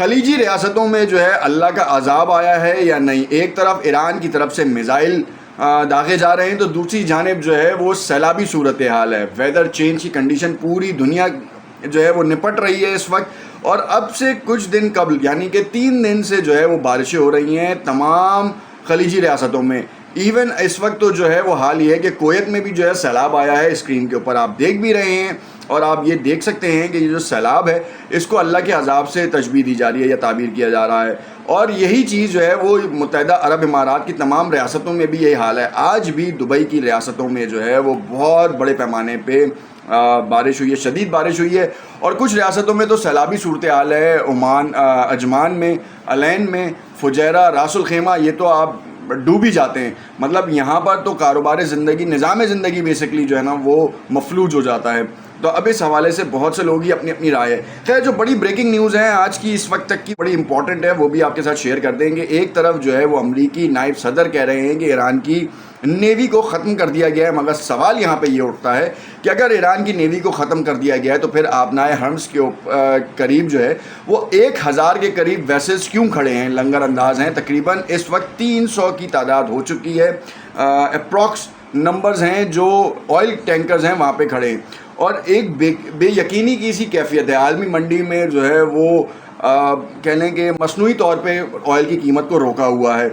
خلیجی ریاستوں میں جو ہے اللہ کا عذاب آیا ہے یا نہیں؟ ایک طرف ایران کی طرف سے میزائل داغے جا رہے ہیں تو دوسری جانب جو ہے وہ سیلابی صورتحال ہے، ویدر چینج کی کنڈیشن پوری دنیا جو ہے وہ نپٹ رہی ہے اس وقت، اور اب سے کچھ دن قبل یعنی کہ 3 دن سے جو ہے وہ بارشیں ہو رہی ہیں تمام خلیجی ریاستوں میں۔ ایون اس وقت تو جو ہے وہ حال یہ ہے کہ کویت میں بھی جو ہے سیلاب آیا ہے، اسکرین کے اوپر آپ دیکھ بھی رہے ہیں، اور آپ یہ دیکھ سکتے ہیں کہ یہ جو سیلاب ہے اس کو اللہ کے عذاب سے تشبیہ دی جا رہی ہے یا تعبیر کیا جا رہا ہے، اور یہی چیز جو ہے وہ متحدہ عرب امارات کی تمام ریاستوں میں بھی یہی حال ہے۔ آج بھی دبئی کی ریاستوں میں جو ہے وہ بہت بڑے پیمانے پہ بارش ہوئی ہے، شدید بارش ہوئی ہے، اور کچھ ریاستوں میں تو سیلابی صورتحال ہے، عمان، عجمان میں، العین میں، فجیرہ، راس الخیمہ، یہ تو آپ ڈوب ہی جاتے ہیں۔ مطلب یہاں پر تو کاروبار زندگی، نظام زندگی بیسکلی جو ہے نا وہ مفلوج ہو جاتا ہے۔ تو اب اس حوالے سے بہت سے لوگ ہی اپنی اپنی رائے ہے۔ خیر، جو بڑی بریکنگ نیوز ہیں آج کی اس وقت تک کی بڑی امپورٹنٹ ہے، وہ بھی آپ کے ساتھ شیئر کر دیں گے۔ ایک طرف جو ہے وہ امریکی نائب صدر کہہ رہے ہیں کہ ایران کی نیوی کو ختم کر دیا گیا ہے، مگر سوال یہاں پہ یہ اٹھتا ہے کہ اگر ایران کی نیوی کو ختم کر دیا گیا ہے تو پھر آبنائے حرمز کے قریب جو ہے وہ 1000 کے قریب ویسلز کیوں کھڑے ہیں، لنگر انداز ہیں؟ تقریباً اس وقت 300 کی تعداد ہو چکی ہے، اپروکس نمبرز ہیں جو آئل ٹینکرز ہیں وہاں پہ کھڑے ہیں، اور ایک بے یقینی کی سی کیفیت ہے۔ عالمی منڈی میں جو ہے وہ کہہ لیں کہ مصنوعی طور پہ آئل کی قیمت کو روکا ہوا ہے۔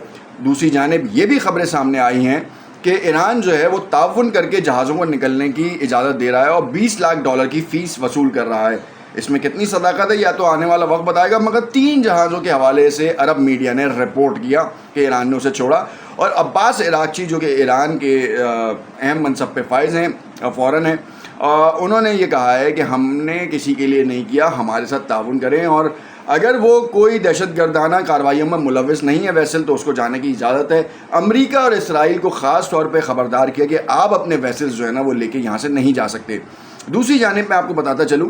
دوسری جانب یہ بھی خبریں سامنے آئی ہیں کہ ایران جو ہے وہ تعاون کر کے جہازوں کو نکلنے کی اجازت دے رہا ہے اور $20 لاکھ کی فیس وصول کر رہا ہے۔ اس میں کتنی صداقت ہے یا تو آنے والا وقت بتائے گا، مگر 3 جہازوں کے حوالے سے عرب میڈیا نے رپورٹ کیا کہ ایران نے اسے چھوڑا، اور عباس عراقچی جو کہ ایران کے اہم منصب پہ فائز ہیں، فورن ہیں، انہوں نے یہ کہا ہے کہ ہم نے کسی کے لیے نہیں کیا، ہمارے ساتھ تعاون کریں، اور اگر وہ کوئی دہشت گردانہ کارروائیوں میں ملوث نہیں ہے ویسل تو اس کو جانے کی اجازت ہے۔ امریکہ اور اسرائیل کو خاص طور پہ خبردار کیا کہ آپ اپنے ویسلز جو ہے نا وہ لے کے یہاں سے نہیں جا سکتے۔ دوسری جانب میں آپ کو بتاتا چلوں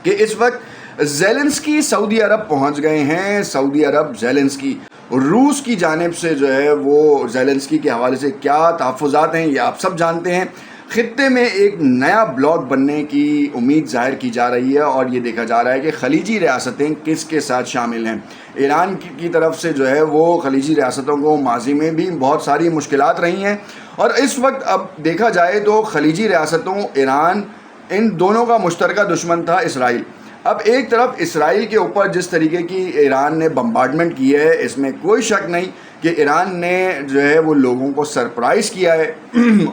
کہ اس وقت زیلنسکی سعودی عرب پہنچ گئے ہیں۔ سعودی عرب زیلنسکی، روس کی جانب سے جو ہے وہ زیلنسکی کے حوالے سے کیا تحفظات ہیں یہ آپ سب جانتے ہیں۔ خطے میں ایک نیا بلاک بننے کی امید ظاہر کی جا رہی ہے، اور یہ دیکھا جا رہا ہے کہ خلیجی ریاستیں کس کے ساتھ شامل ہیں۔ ایران کی طرف سے جو ہے وہ خلیجی ریاستوں کو ماضی میں بھی بہت ساری مشکلات رہی ہیں، اور اس وقت اب دیکھا جائے تو خلیجی ریاستوں، ایران، ان دونوں کا مشترکہ دشمن تھا اسرائیل۔ اب ایک طرف اسرائیل کے اوپر جس طریقے کی ایران نے بمبارڈمنٹ کی ہے، اس میں کوئی شک نہیں کہ ایران نے جو ہے وہ لوگوں کو سرپرائز کیا ہے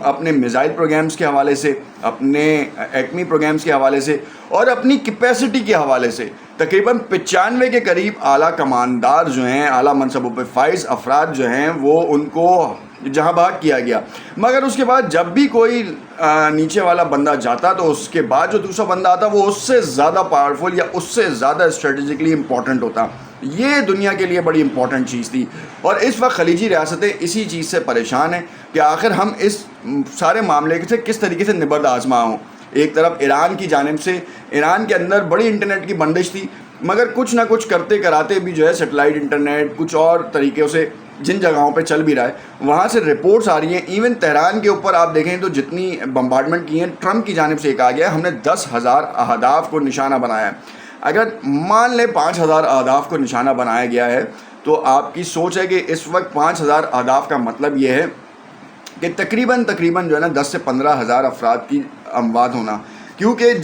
اپنے میزائل پروگرامز کے حوالے سے، اپنے ایٹمی پروگرامز کے حوالے سے، اور اپنی کیپیسٹی کے حوالے سے۔ تقریباً 95 کے قریب اعلیٰ کماندار جو ہیں، اعلیٰ منصبوں پہ فائز افراد جو ہیں، وہ ان کو جہاں بھاگ کیا گیا، مگر اس کے بعد جب بھی کوئی نیچے والا بندہ جاتا تو اس کے بعد جو دوسرا بندہ آتا وہ اس سے زیادہ پاورفل یا اس سے زیادہ اسٹریٹجکلی امپورٹنٹ ہوتا۔ یہ دنیا کے لیے بڑی امپورٹنٹ چیز تھی، اور اس وقت خلیجی ریاستیں اسی چیز سے پریشان ہیں کہ آخر ہم اس سارے معاملے سے کس طریقے سے نبرد آزما ہوں۔ ایک طرف ایران کی جانب سے، ایران کے اندر بڑی انٹرنیٹ کی بندش تھی، مگر کچھ نہ کچھ کرتے کراتے بھی جو ہے سیٹلائٹ انٹرنیٹ کچھ اور طریقوں سے جن جگہوں پہ چل بھی رہا ہے وہاں سے رپورٹس آ رہی ہیں۔ ایون تہران کے اوپر آپ دیکھیں تو جتنی بمبارڈمنٹ کی ہیں، ٹرمپ کی جانب سے ایک آ گیا ہم نے 10,000 اہداف کو نشانہ بنایا ہے۔ اگر مان لیں 5,000 اہداف کو نشانہ بنایا گیا ہے تو آپ کی سوچ ہے کہ اس وقت 5,000 اہداف کا مطلب یہ ہے کہ تقریباً جو ہے نا 10 سے 15,000 افراد کی اموات ہونا، کیونکہ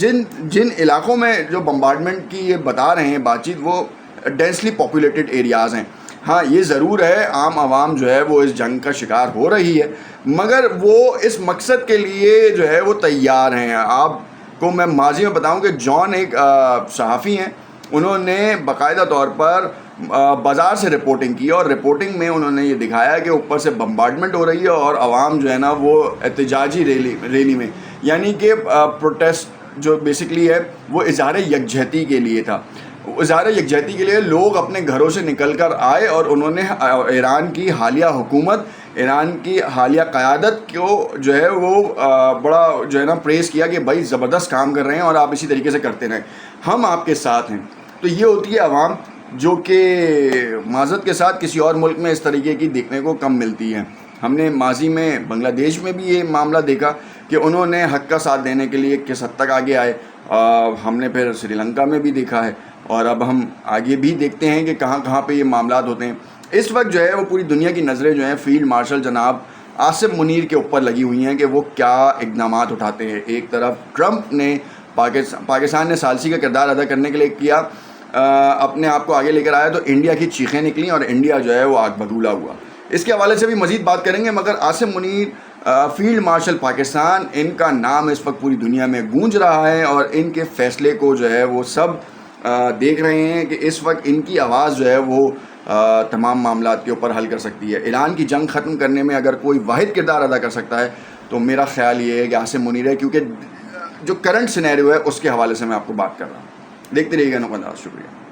جن علاقوں میں جو بمبارڈمنٹ کی یہ بتا رہے ہیں بات چیت وہ ڈینسلی پاپولیٹڈ ایریاز ہیں۔ ہاں یہ ضرور ہے عام عوام جو ہے وہ اس جنگ کا شکار ہو رہی ہے، مگر وہ اس مقصد کے لیے جو ہے وہ تیار ہیں۔ آپ کو میں ماضی میں بتاؤں کہ جان ایک صحافی ہیں، انہوں نے باقاعدہ طور پر بازار سے رپورٹنگ کی، اور رپورٹنگ میں انہوں نے یہ دکھایا کہ اوپر سے بمبارڈمنٹ ہو رہی ہے اور عوام جو ہے نا وہ احتجاجی ریلی میں، یعنی کہ پروٹیسٹ جو بیسکلی ہے وہ اظہار یکجہتی کے لیے تھا۔ اظہار یکجہتی کے لیے لوگ اپنے گھروں سے نکل کر آئے اور انہوں نے ایران کی حالیہ حکومت، ایران کی حالیہ قیادت کو جو ہے وہ بڑا جو ہے نا پریز کیا کہ بھائی زبردست کام کر رہے ہیں اور آپ اسی طریقے سے کرتے رہیں، ہم آپ کے ساتھ ہیں۔ تو یہ ہوتی ہے عوام جو کہ معذرت کے ساتھ کسی اور ملک میں اس طریقے کی دیکھنے کو کم ملتی ہے۔ ہم نے ماضی میں بنگلہ دیش میں بھی یہ معاملہ دیکھا کہ انہوں نے حق کا ساتھ دینے کے لیے کس حد تک آگے آئے، ہم نے پھر سری لنکا میں بھی دیکھا ہے۔ اور اب ہم آگے بھی دیکھتے ہیں کہ کہاں کہاں پہ یہ معاملات ہوتے ہیں. اس وقت جو ہے وہ پوری دنیا کی نظریں جو ہیں فیلڈ مارشل جناب آصف منیر کے اوپر لگی ہوئی ہیں کہ وہ کیا اقدامات اٹھاتے ہیں. ایک طرف ٹرمپ نے پاکستان نے ثالثی کا کردار ادا کرنے کے لیے کیا, اپنے آپ کو آگے لے کر آیا, تو انڈیا کی چیخیں نکلیں اور انڈیا جو ہے وہ آگ بگولا ہوا. اس کے حوالے سے بھی مزید بات کریں گے, مگر آصف منیر فیلڈ مارشل پاکستان, ان کا نام اس وقت پوری دنیا میں گونج رہا ہے اور ان کے فیصلے کو جو ہے وہ سب دیکھ رہے ہیں کہ اس وقت ان کی آواز جو ہے وہ تمام معاملات کے اوپر حل کر سکتی ہے. ایران کی جنگ ختم کرنے میں اگر کوئی واحد کردار ادا کر سکتا ہے تو میرا خیال یہ ہے کہ آصف منیر ہے, کیونکہ جو کرنٹ سینیریو ہے اس کے حوالے سے میں آپ کو بات کر رہا ہوں. دیکھتے رہیے گا. نقد. شکریہ.